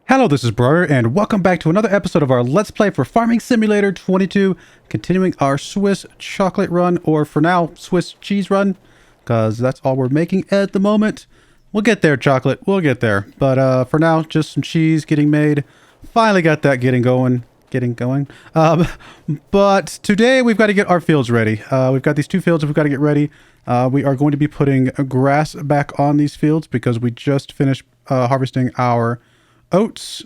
Hello, this is Broyar, and welcome back to another episode of our Let's Play for Farming Simulator 22, continuing our Swiss chocolate run, or for now, Swiss cheese run, because that's all we're making at the moment. We'll get there, chocolate, we'll get there. But for now, just some cheese getting made. Finally got that getting going. But today we've got to get our fields ready. We've got these two fields we've got to get ready. We are going to be putting grass back on these fields because we just finished harvesting our oats,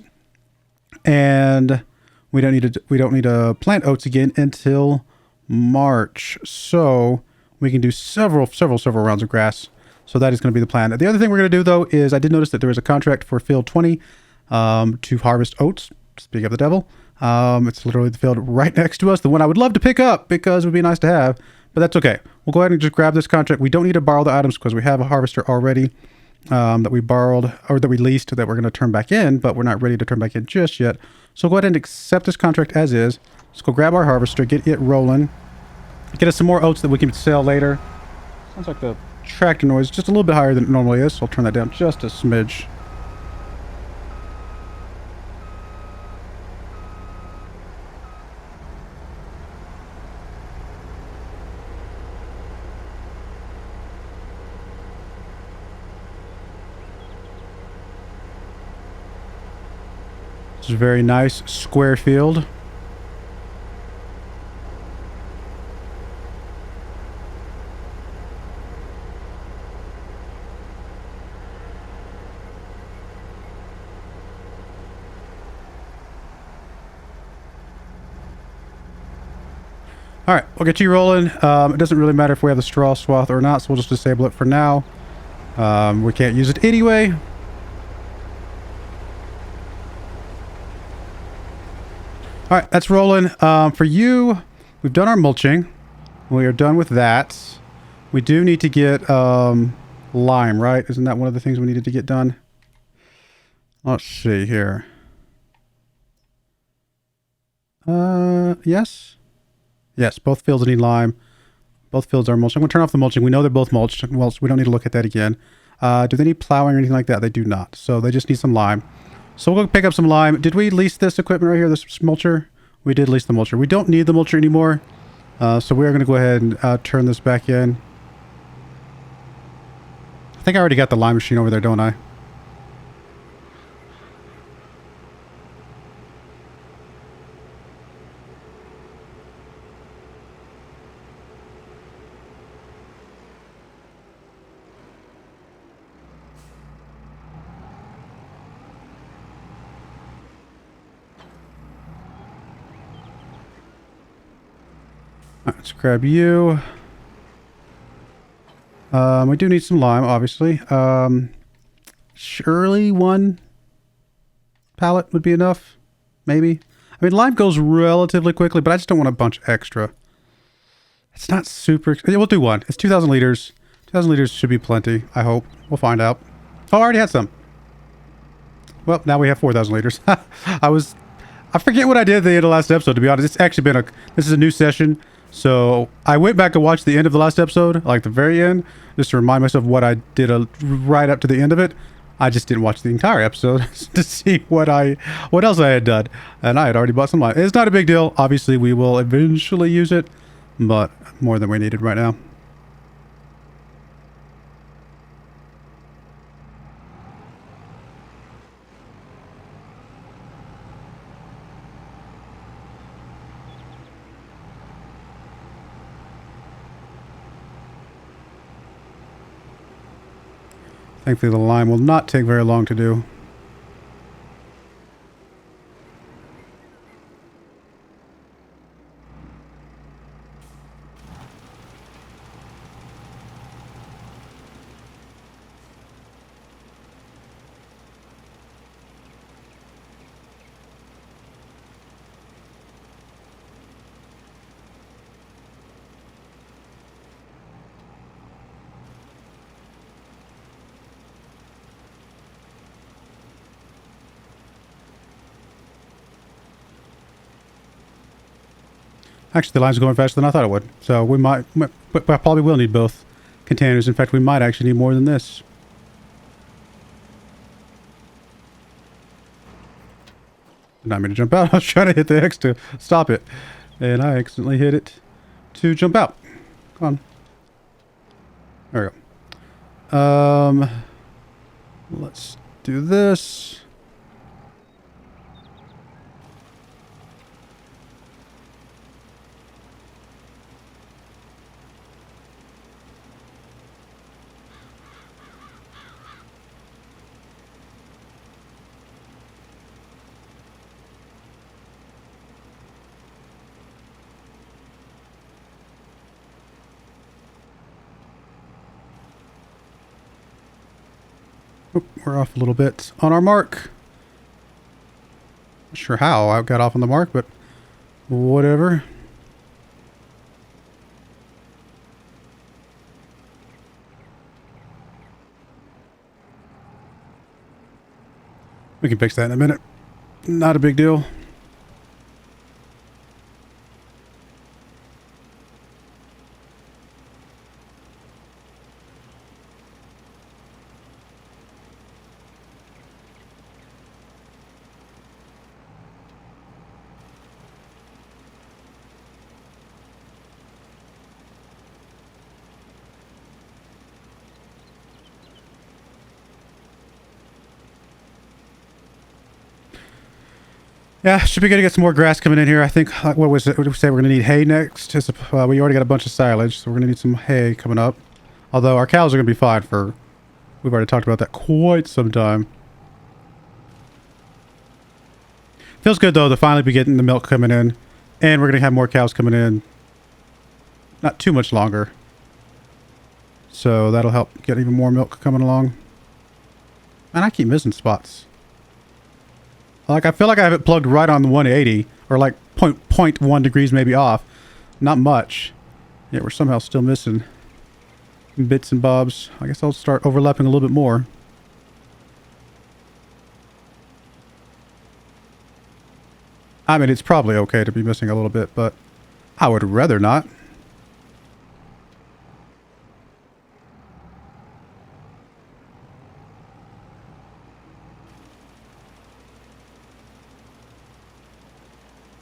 and we don't need to plant oats again until March, so we can do several rounds of grass. So that is going to be the plan. The other thing we're going to do, though, is I did notice that there was a contract for field 20 to harvest oats. Speak of the devil, it's literally the field right next to us, the one I would love to pick up because it would be nice to have, but that's okay. We'll go ahead and just grab this contract. We don't need to borrow the items because we have a harvester already that we borrowed, or that we leased, that we're going to turn back in, but we're not ready to turn back in just yet. So go ahead and accept this contract as is. Let's go grab our harvester, get it rolling, get us some more oats that we can sell later. Sounds like the tractor noise just a little bit higher than it normally is, so I'll turn that down just a smidge. It's a very nice square field. All right, we'll get you rolling. It doesn't really matter if we have the straw swath or not, so we'll just disable it for now. We can't use it anyway. All right, that's rolling. For you, we've done our mulching. We are done with that. We do need to get lime, right? Isn't that one of the things we needed to get done? Let's see here. Yes. Yes, both fields need lime. Both fields are mulched. I'm going to turn off the mulching. We know they're both mulched. Well, we don't need to look at that again. Do they need plowing or anything like that? They do not. So they just need some lime. So we'll go pick up some lime. Did we lease this equipment right here, this mulcher? We did lease the mulcher. We don't need the mulcher anymore. So we are going to go ahead and turn this back in. I think I already got the lime machine over there, don't I? Alright, let's grab you. We do need some lime, obviously. Surely one pallet would be enough. Maybe. I mean, lime goes relatively quickly, but I just don't want a bunch extra. It's not super... Yeah, we'll do one. It's 2,000 liters. 2,000 liters should be plenty, I hope. We'll find out. Oh, I already had some. Well, now we have 4,000 liters. I forget what I did at the end of the last episode, to be honest. It's actually been this is a new session. So I went back and watched the end of the last episode, like the very end, just to remind myself what I did right up to the end of it. I just didn't watch the entire episode to see what else I had done. And I had already bought some lime. It's not a big deal. Obviously, we will eventually use it, but more than we needed right now. Thankfully, the lime will not take very long to do. Actually, the line's going faster than I thought it would. So we might, but I probably will need both containers. In fact, we might actually need more than this. Did not mean to jump out. I was trying to hit the X to stop it. And I accidentally hit it to jump out. Come on. There we go. Let's do this. Oop, we're off a little bit on our mark. Not sure how I got off on the mark, but whatever. We can fix that in a minute. Not a big deal. Yeah, should be good to get some more grass coming in here. I think, what was it? What did we say? We're going to need hay next. We already got a bunch of silage, so we're going to need some hay coming up. Although our cows are going to be fine for... We've already talked about that quite some time. Feels good, though, to finally be getting the milk coming in. And we're going to have more cows coming in. Not too much longer. So that'll help get even more milk coming along. And I keep missing spots. Like, I feel like I have it plugged right on the 180, or like 0.1 degrees maybe off. Not much. Yet we're somehow still missing bits and bobs. I guess I'll start overlapping a little bit more. I mean, it's probably okay to be missing a little bit, but I would rather not.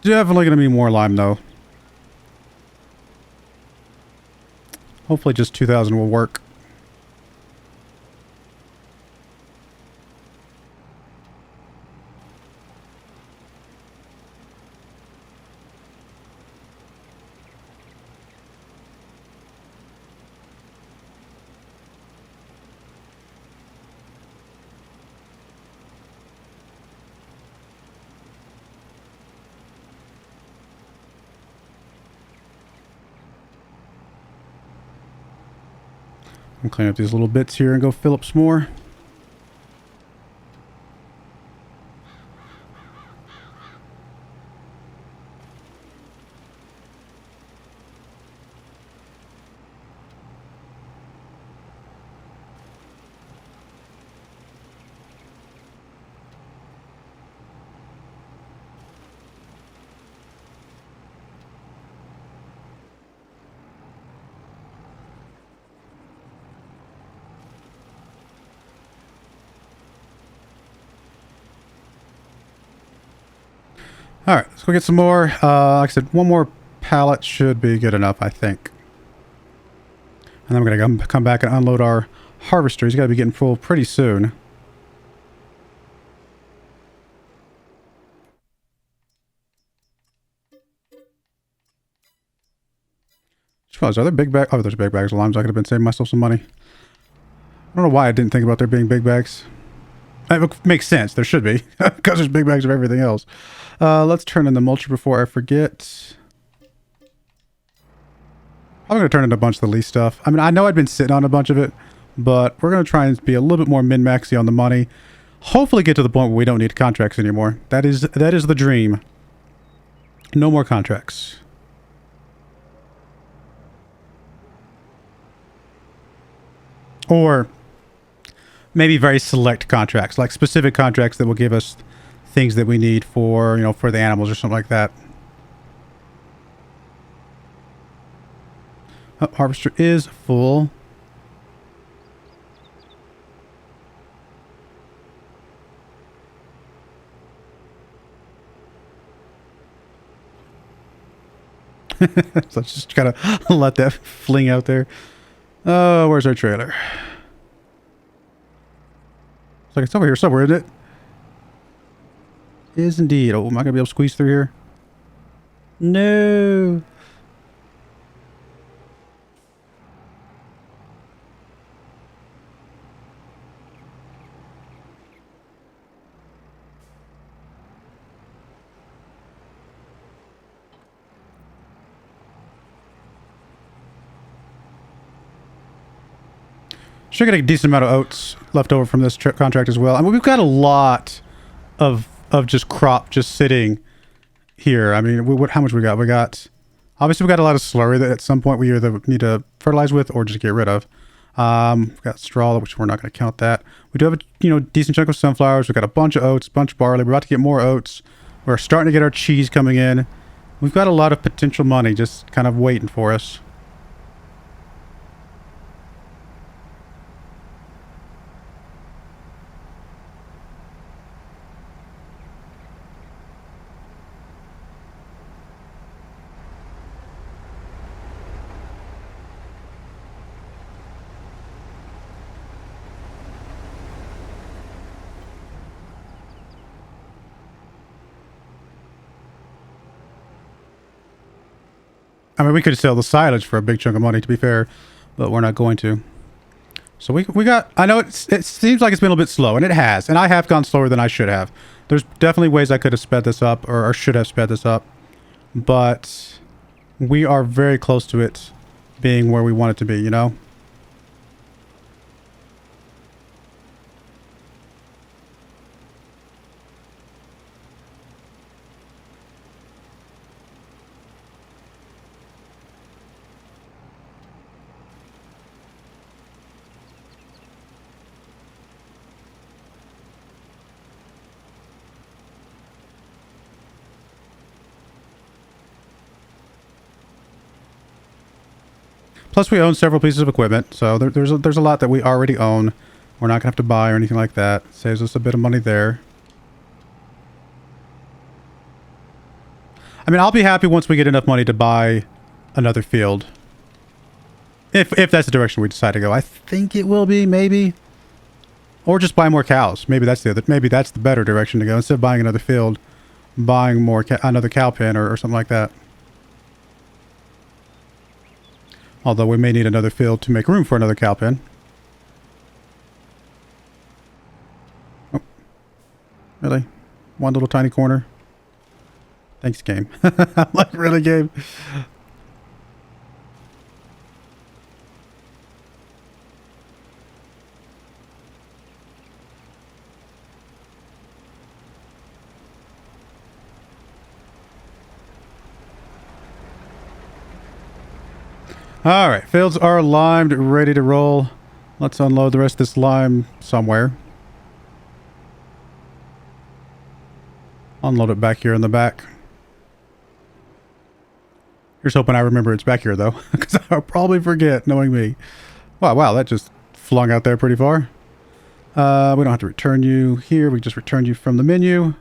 Definitely going to be more lime, though. Hopefully just 2,000 will work. I'll clean up these little bits here and go fill up some more. Alright, let's go get some more. Like I said, one more pallet should be good enough, I think. And then we're going to come back and unload our harvester. He's got to be getting full pretty soon. Are there big bags? Oh, there's big bags of limes. I could have been saving myself some money. I don't know why I didn't think about there being big bags. It makes sense. There should be. Because there's big bags of everything else. Let's turn in the mulcher before I forget. I'm going to turn in a bunch of the lease stuff. I mean, I know I'd been sitting on a bunch of it, but we're going to try and be a little bit more min-maxy on the money. Hopefully get to the point where we don't need contracts anymore. That is the dream. No more contracts. Or maybe very select contracts, like specific contracts that will give us things that we need for, you know, for the animals or something like that. Oh, harvester is full. So just gotta let that fling out there. Oh, where's our trailer? It's like it's over here somewhere, isn't it? Is indeed. Oh, am I gonna be able to squeeze through here? No. Should get a decent amount of oats left over from this contract as well. I mean, we've got a lot of just crop just sitting here. I mean, how much we got? We got, obviously we got a lot of slurry that at some point we either need to fertilize with or just get rid of. We've got straw, which we're not going to count that. We do have a decent chunk of sunflowers. We've got a bunch of oats, bunch of barley. We're about to get more oats. We're starting to get our cheese coming in. We've got a lot of potential money just kind of waiting for us. I mean, we could sell the silage for a big chunk of money, to be fair, but we're not going to. So we got, I know it seems like it's been a little bit slow, and it has, and I have gone slower than I should have. There's definitely ways I could have sped this up, or should have sped this up, but we are very close to it being where we want it to be, you know? Plus, we own several pieces of equipment, so there's a lot that we already own. We're not going to have to buy or anything like that. Saves us a bit of money there. I mean, I'll be happy once we get enough money to buy another field. If that's the direction we decide to go. I think it will be, maybe. Or just buy more cows. Maybe that's the better direction to go. Instead of buying another field, buying another cow pen or something like that. Although we may need another field to make room for another cow pen. Oh. Really? One little tiny corner? Thanks, game. Like, really, game? Alright, fields are limed, ready to roll. Let's unload the rest of this lime somewhere. Unload it back here in the back. Here's hoping I remember it's back here, though, because I'll probably forget, knowing me. Wow, that just flung out there pretty far. We don't have to return you here. We just return you from the menu.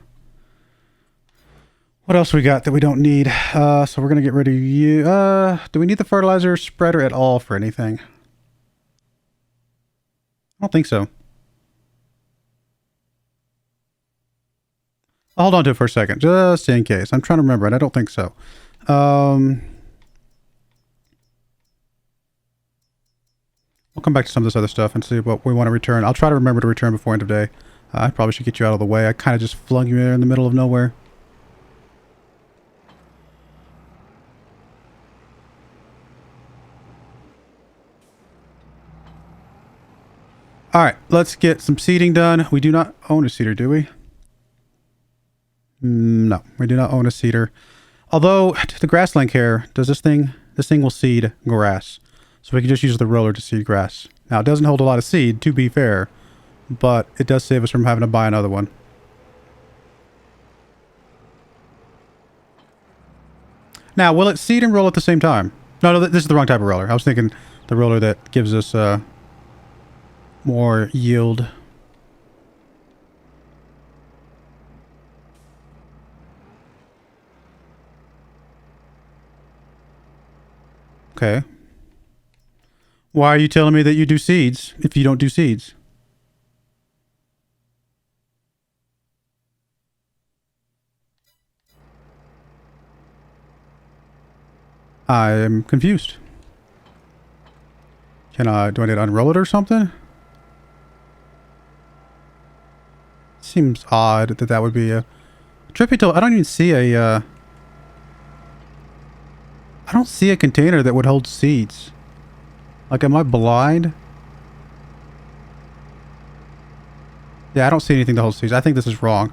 What else we got that we don't need? So we're going to get rid of you. Do we need the fertilizer spreader at all for anything? I don't think so. I'll hold on to it for a second, just in case. I'm trying to remember it. I don't think so. We'll come back to some of this other stuff and see what we want to return. I'll try to remember to return before end of day. I probably should get you out of the way. I kind of just flung you there in the middle of nowhere. Alright, let's get some seeding done. We do not own a seeder, do we? No, we do not own a seeder. Although, the grassland care, does this thing will seed grass. So we can just use the roller to seed grass. Now, it doesn't hold a lot of seed, to be fair, but it does save us from having to buy another one. Now, will it seed and roll at the same time? No, this is the wrong type of roller. I was thinking the roller that gives us more yield. Okay. Why are you telling me that you do seeds if you don't do seeds? I am confused. Do I need to unroll it or something? Seems odd that that would be a trippy tool. I don't even see a, I don't see a container that would hold seeds. Like, am I blind? Yeah, I don't see anything that holds seeds. I think this is wrong.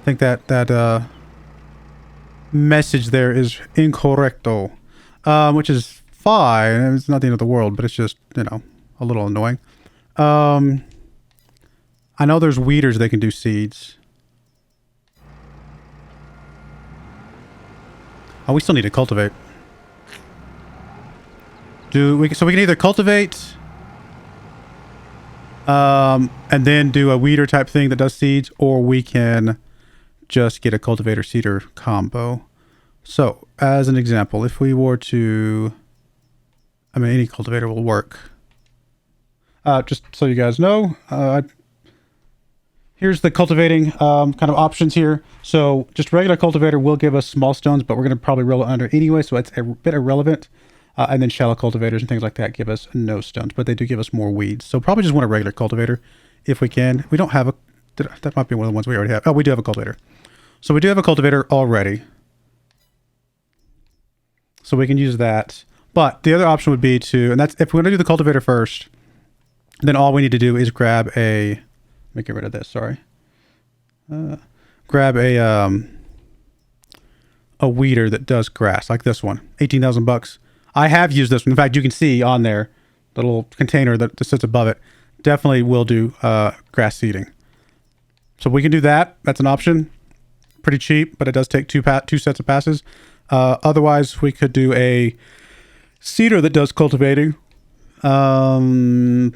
I think that message there is incorrecto. Which is fine. It's not the end of the world, but it's just, you know, a little annoying. I know there's weeders that can do seeds. Oh, we still need to cultivate. So we can either cultivate, and then do a weeder type thing that does seeds, or we can just get a cultivator seeder combo. So, as an example, if we were to, I mean, any cultivator will work. Just so you guys know, here's the cultivating kind of options here. So just regular cultivator will give us small stones, but we're going to probably roll it under anyway, so it's a bit irrelevant. And then shallow cultivators and things like that give us no stones, but they do give us more weeds. So probably just want a regular cultivator if we can. We don't have a, that might be one of the ones we already have. Oh, we do have a cultivator. So we do have a cultivator already. So we can use that. But the other option would be to, and that's if we're going to do the cultivator first, then all we need to do is grab a, let me get rid of this, sorry. Grab a weeder that does grass, like this one, 18,000 bucks. I have used this one. In fact, you can see on there, the little container that sits above it, definitely will do grass seeding. So we can do that. That's an option. Pretty cheap, but it does take two sets of passes. Otherwise, we could do a seeder that does cultivating. Like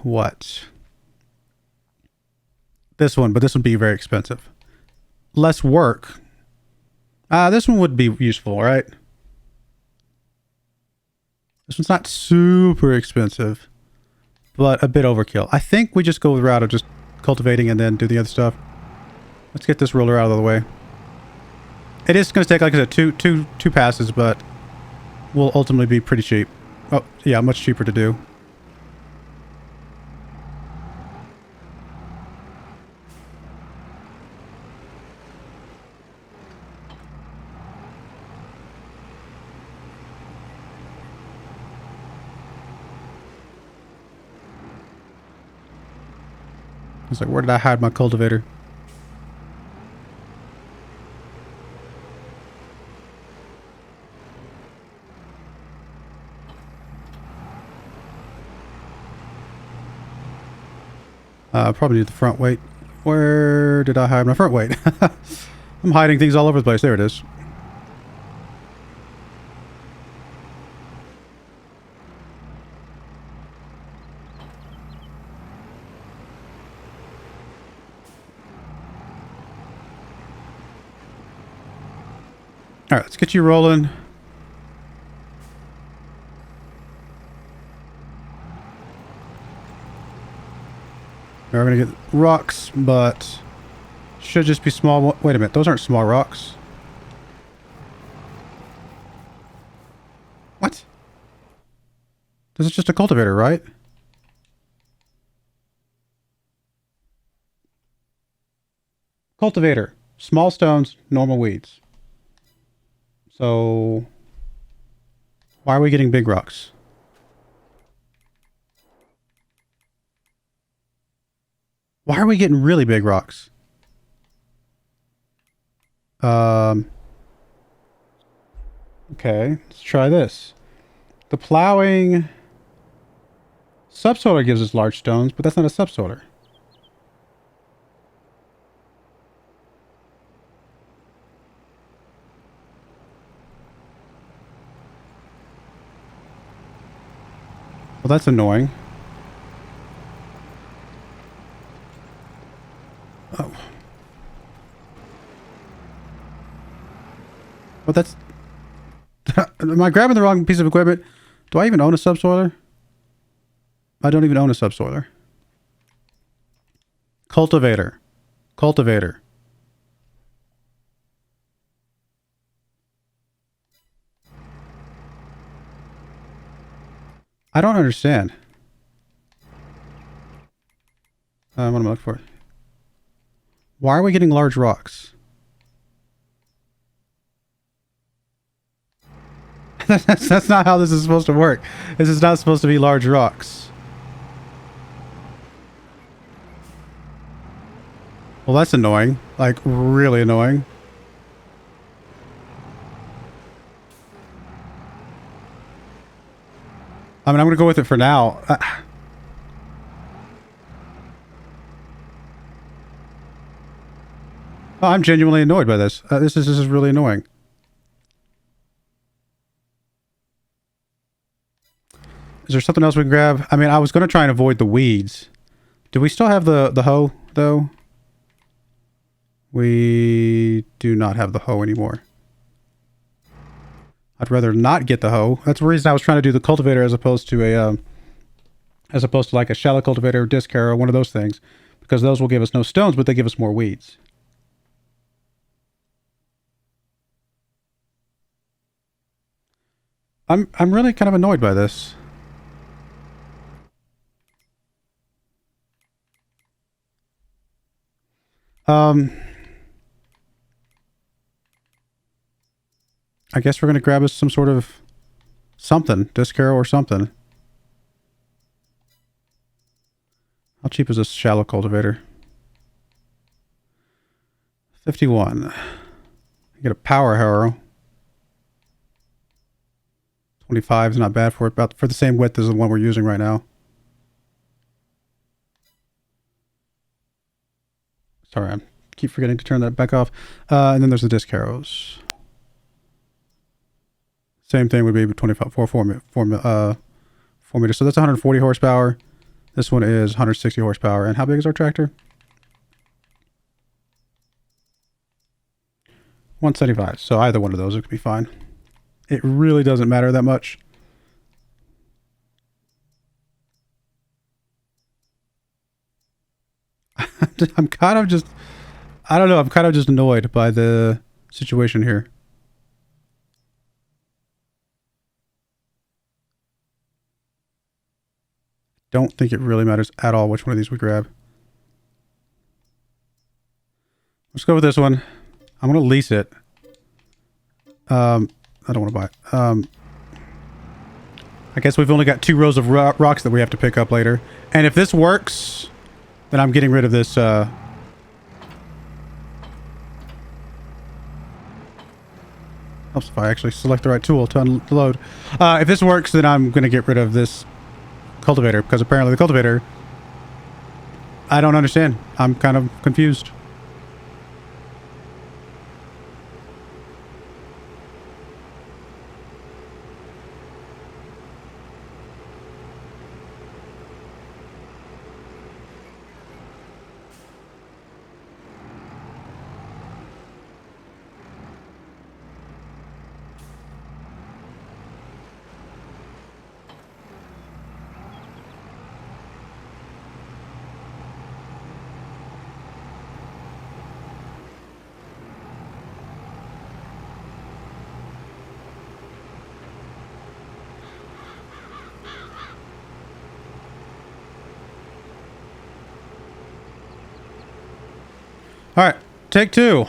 what? This one, but this would be very expensive. Less work. This one would be useful, right? This one's not super expensive, but a bit overkill. I think we just go the route of just cultivating and then do the other stuff. Let's get this roller out of the way. It is going to take, like I said, two passes, but will ultimately be pretty cheap. Oh, yeah, much cheaper to do. It's like, where did I hide my cultivator? Probably need the front weight. Where did I hide my front weight? I'm hiding things all over the place. There it is. All right, let's get you rolling. We're going to get rocks, but should just be small. Wait a minute, those aren't small rocks. What? This is just a cultivator, right? Cultivator. Small stones, normal weeds. So, why are we getting big rocks? Why are we getting really big rocks? Okay, let's try this. The plowing subsoiler gives us large stones, but that's not a subsoiler. Well, that's annoying. Oh. Well, that's... Am I grabbing the wrong piece of equipment? Do I even own a subsoiler? I don't even own a subsoiler. Cultivator. Cultivator. I don't understand. What am I looking for? Why are we getting large rocks? That's not how this is supposed to work. This is not supposed to be large rocks. Well, that's annoying. Like, really annoying. I mean, I'm going to go with it for now. Oh, I'm genuinely annoyed by this. This is really annoying. Is there something else we can grab? I mean, I was going to try and avoid the weeds. Do we still have the hoe, though? We do not have the hoe anymore. I'd rather not get the hoe. That's the reason I was trying to do the cultivator as opposed to like a shallow cultivator or disc harrow, one of those things. Because those will give us no stones, but they give us more weeds. I'm really kind of annoyed by this. I guess we're going to grab us some sort of something, disc harrow or something. How cheap is this shallow cultivator? 51. You get a power harrow. 25 is not bad for it, about for the same width as the one we're using right now. Sorry, I keep forgetting to turn that back off. And then there's the disc harrows. Same thing would be 25, 4 meters. So that's 140 horsepower. This one is 160 horsepower. And how big is our tractor? 175. So either one of those would be fine. It really doesn't matter that much. I'm kind of just, I don't know, I'm kind of just annoyed by the situation here. Don't think it really matters at all which one of these we grab. Let's go with this one. I'm going to lease it. I don't want to buy it. I guess we've only got 2 rows of rocks that we have to pick up later. And if this works, then I'm getting rid of this. Helps if I actually select the right tool to unload. If this works, then I'm going to get rid of this cultivator, because apparently the cultivator, I don't understand. I'm kind of confused. All right, take 2.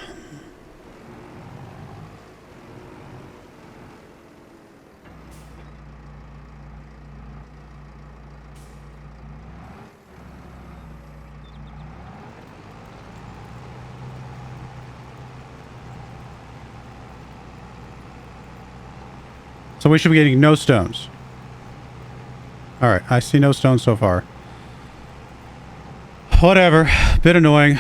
So we should be getting no stones. All right, I see no stones so far. Whatever, bit annoying.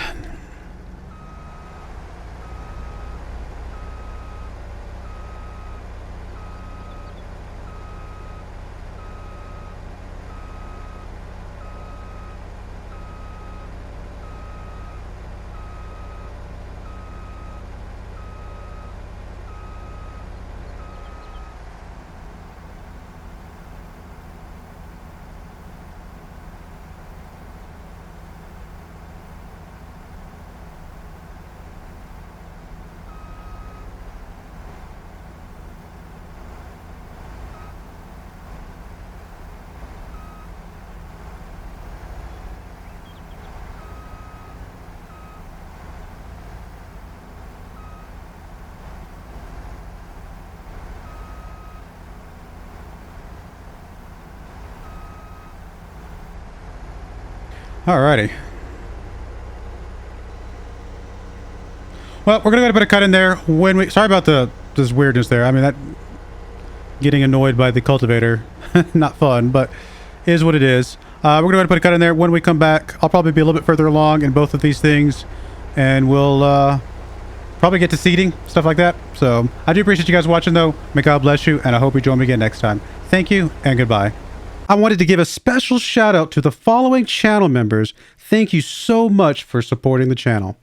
Alrighty. Well, we're gonna go ahead and put a cut in there when we. Sorry about this weirdness there. I mean, that getting annoyed by the cultivator, not fun, but is what it is. We're gonna go ahead and put a cut in there. When we come back, I'll probably be a little bit further along in both of these things, and we'll probably get to seeding, stuff like that. So I do appreciate you guys watching, though. May God bless you, and I hope you join me again next time. Thank you, and goodbye. I wanted to give a special shout out to the following channel members. Thank you so much for supporting the channel.